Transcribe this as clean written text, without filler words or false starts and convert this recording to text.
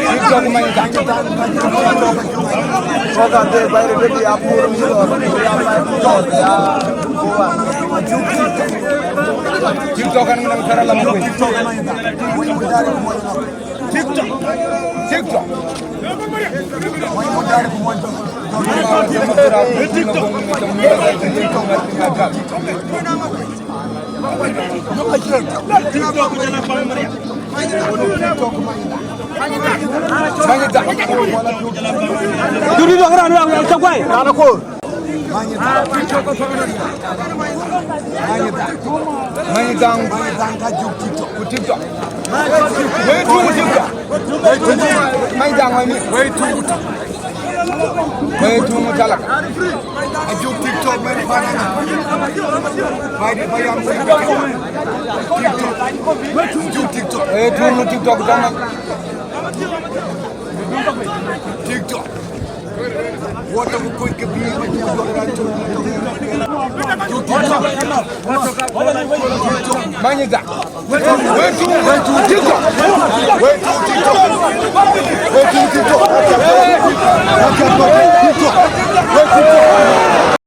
TikTok main tak. Soalnya dia bayar dia apa TikTok kan nang cara lama TikTok TikTok Duri dong orang cakwai. Mana kor? Manye Dhang Ajok TikTok. Wait to TikTok. Manye Dhang wait to Mutalak. Ajok TikTok main mana? Bayang TikTok. Wait to TikTok Dhang. TikTok. What a quick beat when you go around to Manye Dhang. Wait to TikTok. Wait to TikTok. Wait to TikTok.